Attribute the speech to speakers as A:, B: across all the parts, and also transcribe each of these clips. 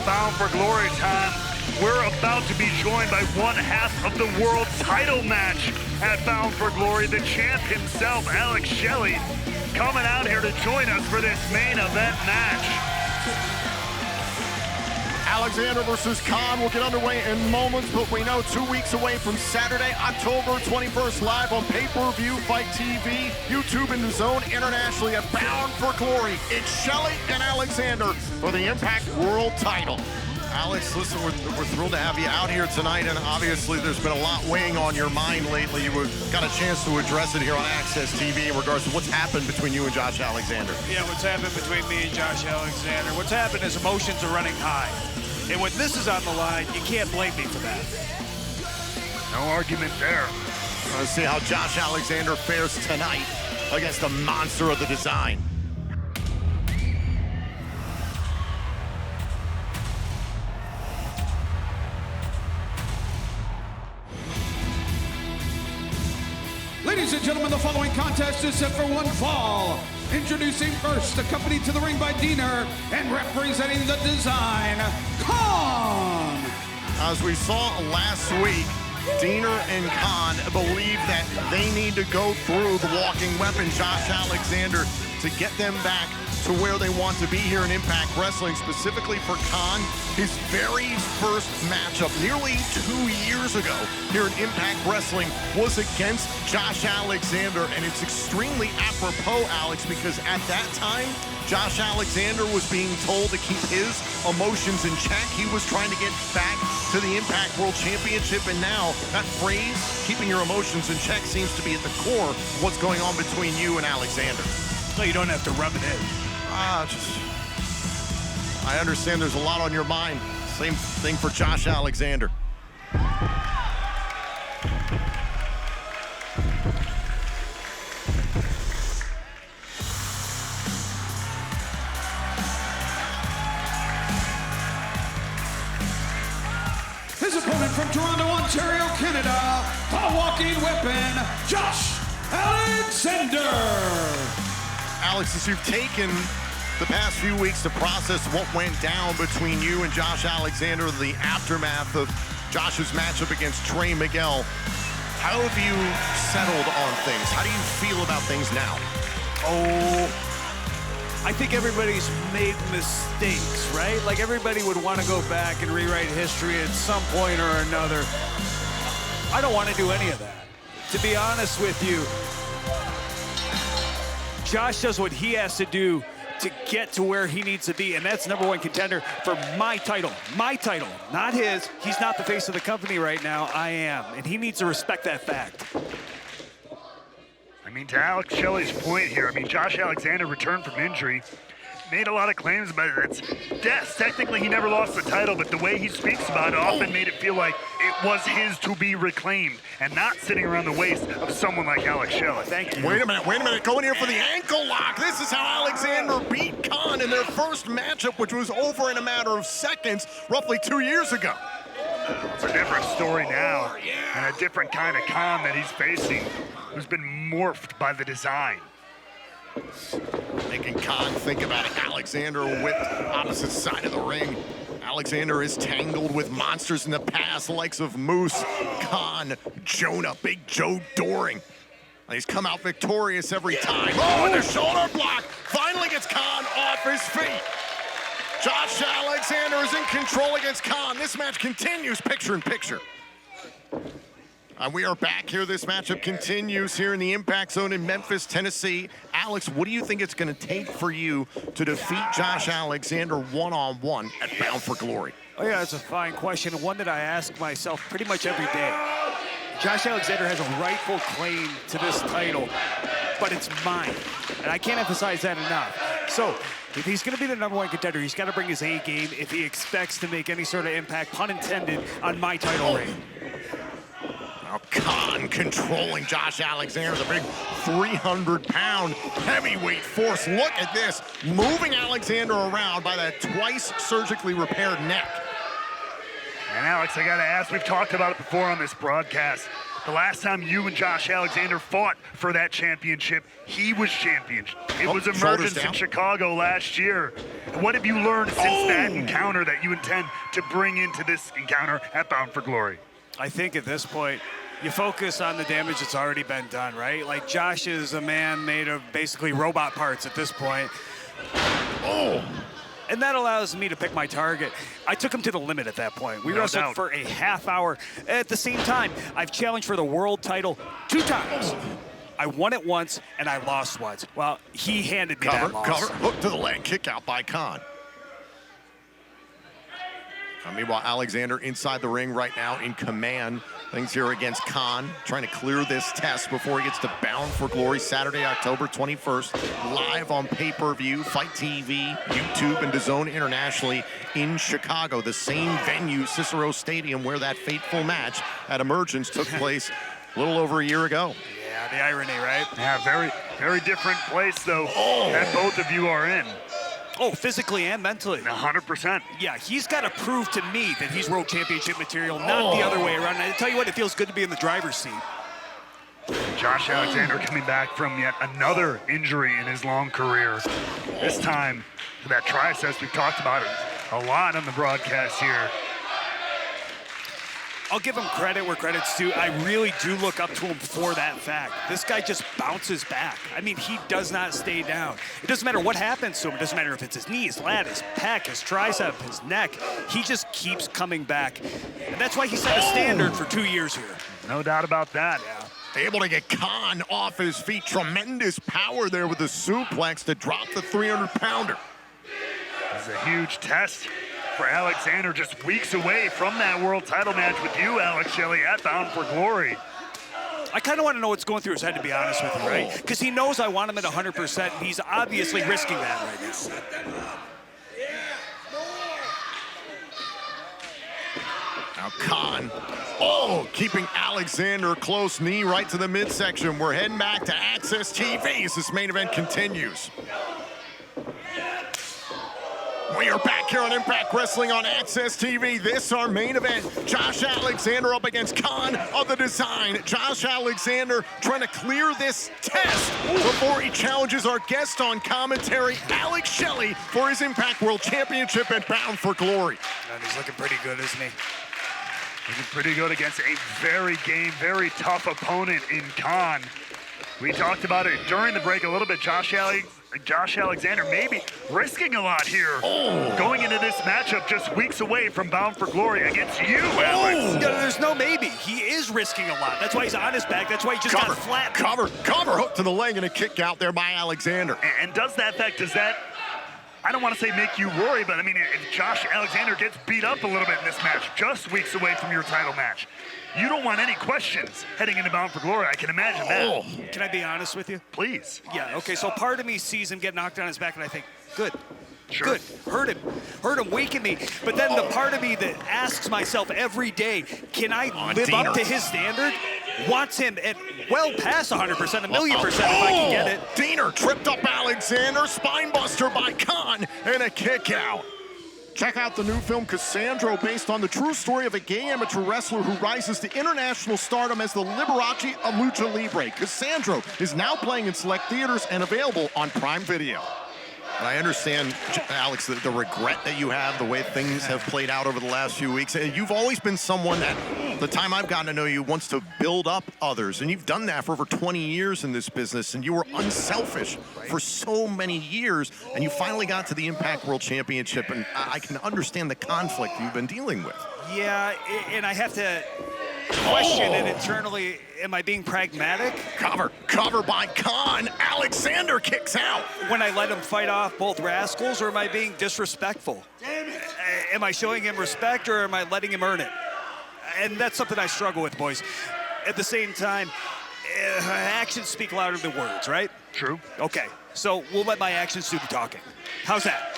A: Bound for Glory time. We're about to be joined by one half of the world title match at Bound for Glory. The champ himself, Shelley, coming out here to join us for this main event match.
B: Alexander versus Khan will get underway in moments, but we know 2 weeks away from Saturday, October 21st, live on pay-per-view, Fight TV, YouTube, and DAZN internationally at Bound for Glory. It's Shelley and Alexander for the Impact World title. Alex, listen, we're thrilled to have you out here tonight, and obviously there's been a lot weighing on your mind lately. You've got a chance to address it here on Access TV in regards to what's happened between you and Josh Alexander.
C: Yeah, what's happened between me and Josh Alexander? What's happened is emotions are running high. And when this is on the line, you can't blame me for that.
A: No argument there.
B: Let's see how Josh Alexander fares tonight against the monster of the design.
D: Ladies and gentlemen, the following contest is set for one fall. Introducing first, accompanied to the ring by Diener and representing the design, Khan.
B: As we saw last week, Diener and Khan believe that they need to go through the walking weapon, Josh Alexander, to get them back to where they want to be here in Impact Wrestling. Specifically for Khan, his very first matchup nearly 2 years ago here in Impact Wrestling was against Josh Alexander, and it's extremely apropos, Alex, because at that time, Josh Alexander was being told to keep his emotions in check. He was trying to get back to the Impact World Championship, and now that phrase, keeping your emotions in check, seems to be at the core of what's going on between you and Alexander.
C: No, you don't have to rub it in.
B: I understand there's a lot on your mind. Same thing for Josh Alexander.
D: His opponent from Toronto, Ontario, Canada, the walking weapon, Josh Alexander.
B: Alex, as you've taken the past few weeks to process what went down between you and Josh Alexander, the aftermath of Josh's matchup against Trey Miguel, how have you settled on things? How do you feel about things now?
C: Oh, I think everybody's made mistakes, right? Like everybody would want to go back and rewrite history at some point or another. I don't want to do any of that. To be honest with you, Josh does what he has to do to get to where he needs to be, and that's #1 contender for my title, not his. He's not the face of the company right now. I am, and he needs to respect that fact.
A: I mean, to Alex Shelley's point here, I mean, Josh Alexander returned from injury, made a lot of claims about it. Yes, technically he never lost the title, but the way he speaks about it often made it feel like it was his to be reclaimed and not sitting around the waist of someone like Alex Shelley.
C: Thank you.
B: Wait a minute, going here for the ankle lock. This is how Alexander beat Khan in their first matchup, which was over in a matter of seconds, roughly 2 years ago.
A: It's a different story now, and a different kind of Khan that he's facing, who's been morphed by the design.
B: Making Khan think about Alexander with opposite side of the ring. Alexander is tangled with monsters in the past, the likes of Moose, Khan, Jonah, Big Joe Doring. And he's come out victorious every time. Oh, and the shoulder block finally gets Khan off his feet. Josh Alexander is in control against Khan. This match continues picture in picture. We are back here. This matchup continues here in the Impact Zone in Memphis, Tennessee. Alex, what do you think it's going to take for you to defeat Josh Alexander one-on-one at Bound for Glory?
C: Oh yeah, that's a fine question, one that I ask myself pretty much every day. Josh Alexander has a rightful claim to this title, but it's mine, and I can't emphasize that enough. So, if he's going to be the #1 contender, he's got to bring his A game if he expects to make any sort of impact, pun intended, on my title reign.
B: Now Khan controlling Josh Alexander, the big 300-pound heavyweight force. Look at this, moving Alexander around by that twice surgically repaired neck.
A: And Alex, I gotta ask, we've talked about it before on this broadcast. The last time you and Josh Alexander fought for that championship, he was champion. It was Emergence in Chicago last year. What have you learned since that encounter that you intend to bring into this encounter at Bound for Glory?
C: I think at this point, you focus on the damage that's already been done, right? Like, Josh is a man made of basically robot parts at this point. And that allows me to pick my target. I took him to the limit at that point. We wrestled for a half hour. At the same time, I've challenged for the world title 2 times. I won it once, and I lost once. Well, he handed me that loss.
B: Cover, hook to the leg, kick out by Khan. Meanwhile, Alexander inside the ring right now in command. Things here against Khan, trying to clear this test before he gets to Bound for Glory Saturday, October 21st, live on pay-per-view, Fight TV, YouTube, and DAZN internationally in Chicago, the same venue, Cicero Stadium, where that fateful match at Emergence took place a little over a year ago.
C: Yeah, the irony, right?
A: Yeah, very, very different place, though, that both of you are in.
C: Oh, physically and mentally.
A: 100%.
C: Yeah, he's got to prove to me that he's world championship material, not the other way around. And I tell you what, it feels good to be in the driver's seat.
A: Josh Alexander coming back from yet another injury in his long career. This time, that triceps, we've talked about it a lot on the broadcast here.
C: I'll give him credit where credit's due. I really do look up to him for that fact. This guy just bounces back. I mean, he does not stay down. It doesn't matter what happens to him. It doesn't matter if it's his knee, his lat, his pec, his tricep, his neck. He just keeps coming back. And that's why he set a standard for 2 years here.
A: No doubt about that.
C: Yeah.
B: Able to get Khan off his feet. Tremendous power there with the suplex to drop the 300-pounder.
A: This is a huge test for Alexander, just weeks away from that world title match with you, Alex Shelley, at Bound for Glory.
C: I kind of want to know what's going through his head, to be honest with you, right? Because he knows I want him at 100%, and he's obviously risking that right now.
B: Now Khan, keeping Alexander close, knee right to the midsection. We're heading back to Access TV as this main event continues. We are back here on Impact Wrestling on Access TV. This our main event. Josh Alexander up against Khan of the Design. Josh Alexander trying to clear this test before he challenges our guest on commentary, Alex Shelley, for his Impact World Championship at Bound for Glory.
C: And he's looking pretty good, isn't he?
A: Looking pretty good against a very very tough opponent in Khan. We talked about it during the break a little bit. Josh Alexander maybe risking a lot here. Going into this matchup just weeks away from Bound for Glory against you, Alex.
C: No, there's no maybe. He is risking a lot. That's why he's on his back. That's why he just got flat.
B: Cover, hook to the leg and a kick out there by Alexander.
A: And does that, I don't want to say make you worry, but I mean, if Josh Alexander gets beat up a little bit in this match, just weeks away from your title match, you don't want any questions heading into Bound for Glory. I can imagine that.
C: Can I be honest with you?
A: Please.
C: Yeah, okay, so part of me sees him get knocked on his back, and I think, good.
A: Sure.
C: Good. Hurt him, weaken me. But then the part of me that asks myself every day, can I live up to his standard? Wants him at well past 100%, 1,000,000% if I can get it.
B: Diener tripped up Alexander, spinebuster by Khan, and a kick out. Check out the new film Cassandro, based on the true story of a gay amateur wrestler who rises to international stardom as the Liberace of Lucha Libre. Cassandro is now playing in select theaters and available on Prime Video. And I understand, Alex, the regret that you have, the way things have played out over the last few weeks. You've always been someone that, the time I've gotten to know you, wants to build up others. And you've done that for over 20 years in this business. And you were unselfish for so many years. And you finally got to the Impact World Championship. And I can understand the conflict you've been dealing with.
C: Yeah, and I have to question it internally. Am I being pragmatic?
B: Cover by Khan. Alexander kicks out.
C: When I let him fight off both rascals, or am I being disrespectful? Am I showing him respect, or am I letting him earn it? And that's something I struggle with, boys. At the same time, actions speak louder than words, right?
A: True.
C: Okay, so we'll let my actions do the talking. How's that?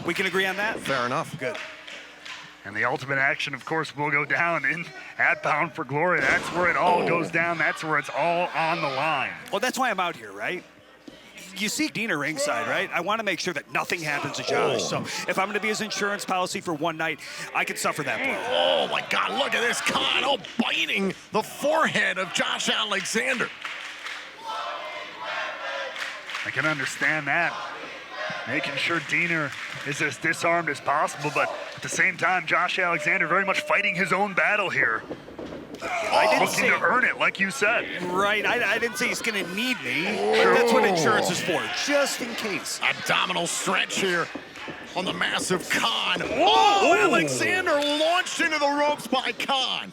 C: We can agree on that?
B: Fair enough.
C: Good.
A: And the ultimate action, of course, will go down at Bound for Glory. That's where it all goes down. That's where it's all on the line.
C: Well, that's why I'm out here, right? You see Dina ringside, right? I want to make sure that nothing happens to Josh. So if I'm going to be his insurance policy for one night, I can suffer that blow.
B: Oh, my God, look at this. Khan biting the forehead of Josh Alexander.
A: I can understand that. Making sure Diener is as disarmed as possible, but at the same time, Josh Alexander very much fighting his own battle here.
C: I didn't
A: Looking to earn it, like you said.
C: Right, I didn't say he's going to need me, but that's what insurance is for, just in case.
B: Abdominal stretch here on the massive Khan. Oh, Alexander launched into the ropes by Khan.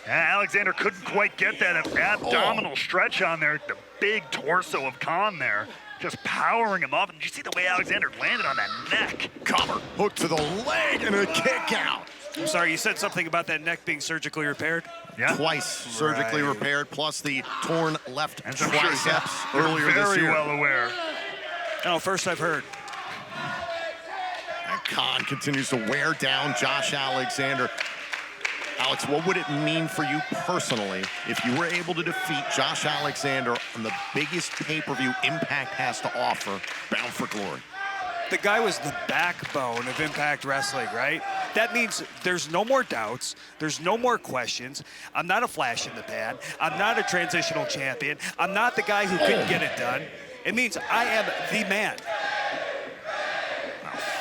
A: Yeah, Alexander couldn't quite get that abdominal stretch on there. The big torso of Khan there, just powering him up. And did you see the way Alexander landed on that neck?
B: Cover, hook to the leg, and a kick out.
C: I'm sorry, you said something about that neck being surgically repaired?
A: Yeah.
B: Twice surgically repaired, plus the torn left
A: And
B: triceps
A: you're
B: earlier this
A: very
B: year.
A: well aware.
C: No, first I've heard.
B: And Khan continues to wear down Josh Alexander. Alex, what would it mean for you personally if you were able to defeat Josh Alexander on the biggest pay-per-view Impact has to offer, Bound for Glory?
C: The guy was the backbone of Impact Wrestling, right? That means there's no more doubts. There's no more questions. I'm not a flash in the pan. I'm not a transitional champion. I'm not the guy who couldn't get it done. It means I am the man.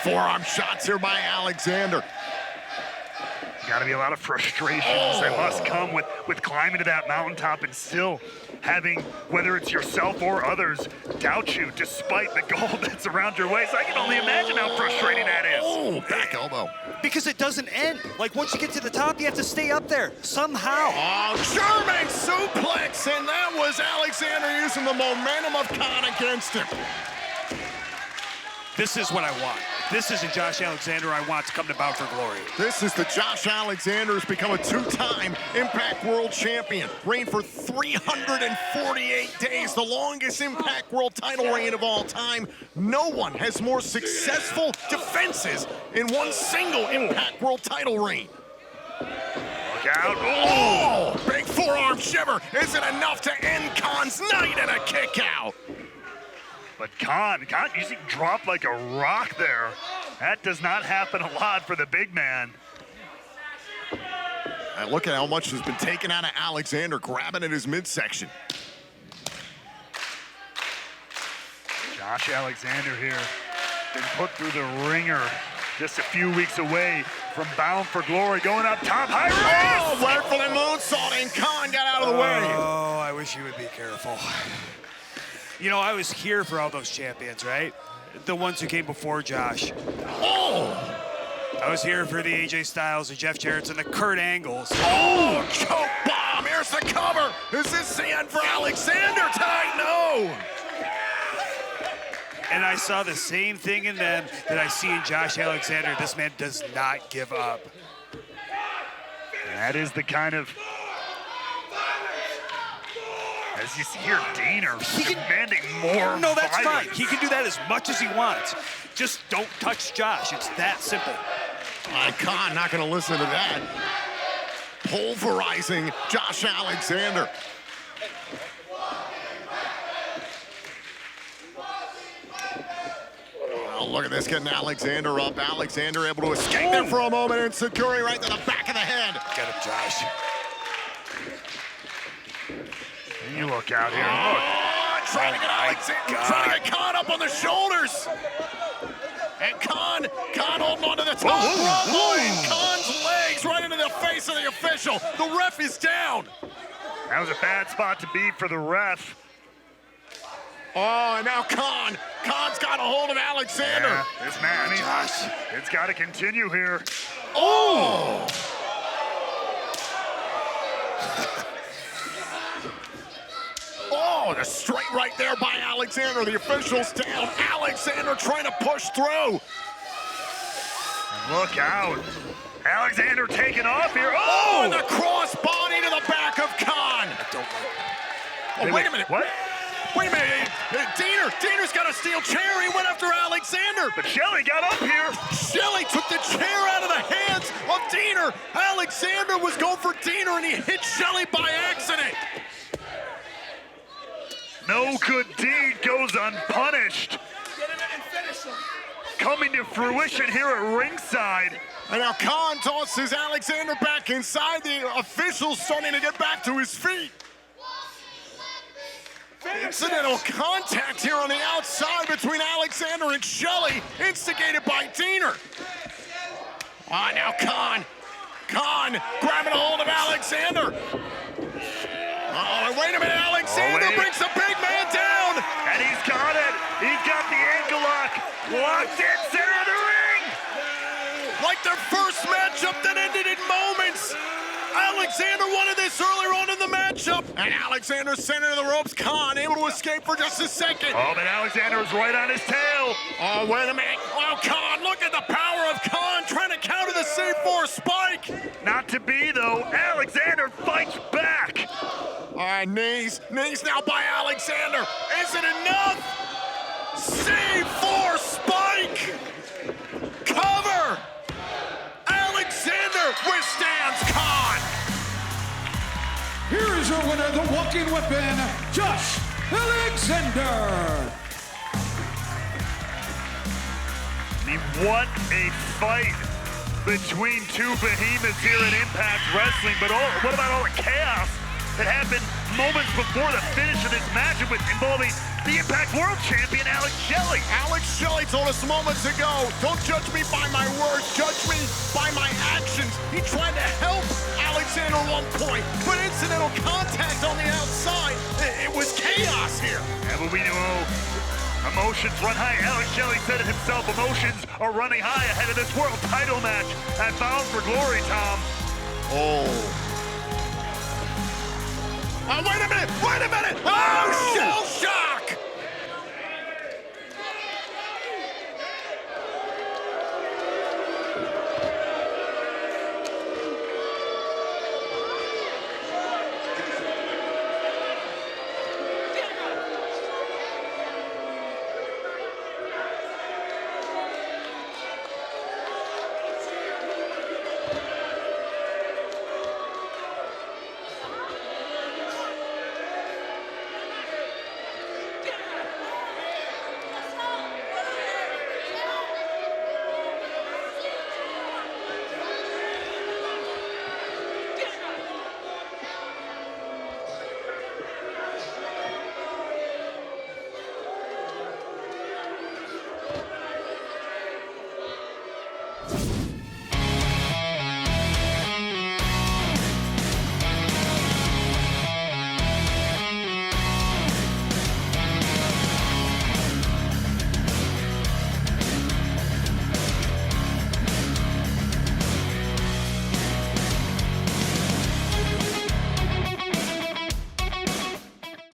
B: Forearm shots here by Alexander.
A: Got to be a lot of frustrations that must come with climbing to that mountaintop and still having, whether it's yourself or others, doubt you despite the gold that's around your waist. I can only imagine how frustrating that is.
B: Oh, back elbow.
C: Because it doesn't end. Like, once you get to the top, you have to stay up there somehow.
B: Oh, German suplex, and that was Alexander using the momentum of Khan against him.
C: This is what I want. This is a Josh Alexander I want to come to Bound for Glory.
B: This is the Josh Alexander who's become a two-time Impact World Champion. Reigned for 348 days, the longest Impact World title reign of all time. No one has more successful defenses in one single Impact World title reign.
A: Look out.
B: Oh, big forearm shiver. Is it enough to end Khan's night and a kick out?
A: But Khan, you see, dropped like a rock there. That does not happen a lot for the big man.
B: And look at how much has been taken out of Alexander, grabbing at his midsection.
A: Josh Alexander here, been put through the ringer just a few weeks away from Bound for Glory, going up top, high
B: Oh, went for the moonsault, and Khan got out of the way.
C: Oh, I wish you would be careful. You know, I was here for all those champions, right? The ones who came before Josh.
B: Oh!
C: I was here for the AJ Styles, the Jeff Jarrett's, and the Kurt Angles.
B: Oh, choke bomb. Here's the cover. Is this the end for Alexander tonight? No.
C: And I saw the same thing in them that I see in Josh Alexander. This man does not give up.
A: That is the kind of, as you see here, Diener demanding more.
C: No, that's
A: violence.
C: fine. He can do that as much as he wants. Just don't touch Josh. It's that simple.
B: Khan not going to listen to that. Pulverizing Josh Alexander. Oh, look at this, getting Alexander up. Alexander able to escape there for a moment, and Sakuri right to the back of the head.
C: Get him, Josh.
A: And you look out here. Look.
B: Trying to get Alexander, trying to get Khan up on the shoulders. And Khan holding on to the top rope. And Khan's legs right into the face of the official. The ref is down.
A: That was a bad spot to be for the ref.
B: Oh, and now Khan's got a hold of Alexander.
A: Yeah, this man, I mean,
C: Josh.
A: It's got to continue here.
B: Oh! Oh, the straight right there by Alexander. The official's down. Alexander trying to push through.
A: And look out. Alexander taking off here.
B: Oh, and
A: Oh!
B: the cross body to the back of Khan. Oh, wait a minute.
A: What?
B: Wait a minute. Diener's got a steel chair. He went after Alexander.
A: But Shelley got up here.
B: Shelley took the chair out of the hands of Diener. Alexander was going for Diener, and he hit Shelley by accident.
A: No good deed goes unpunished. Coming to fruition here at ringside.
B: And now Khan tosses Alexander back inside. The official's starting to get back to his feet. Incidental contact here on the outside between Alexander and Shelley, instigated by Diener. Now Khan grabbing a hold of Alexander. Wait a minute, Alexander brings the big man down.
A: And he's got it. He's got the ankle lock. Locked in center of the ring.
B: Like their first matchup that ended in moments. Alexander wanted this earlier on in the matchup. And Alexander center of the ropes. Khan able to escape for just a second.
A: Oh, but Alexander was right on his tail.
B: Oh, wait a minute. Oh, Khan, look at the power of Khan trying to counter the C4 spike.
A: Not to be, though. Alexander fights back.
B: Knees now by Alexander. Is it enough? C4 spike. Cover. Alexander withstands Khan.
D: Here is your winner, the walking weapon, Josh Alexander.
A: I mean, what a fight between two behemoths here at Impact Wrestling. But what about all the chaos that happened moments before the finish of this matchup involving the Impact World Champion, Alex Shelley?
B: Alex Shelley told us moments ago, don't judge me by my words, judge me by my actions. He tried to help Alexander at one point, but incidental contact on the outside, it was chaos here.
A: Yeah, but we know emotions run high. Alex Shelley said it himself, emotions are running high ahead of this world title match at Bound for Glory, Tom.
B: Wait a minute! Oh, shell shot!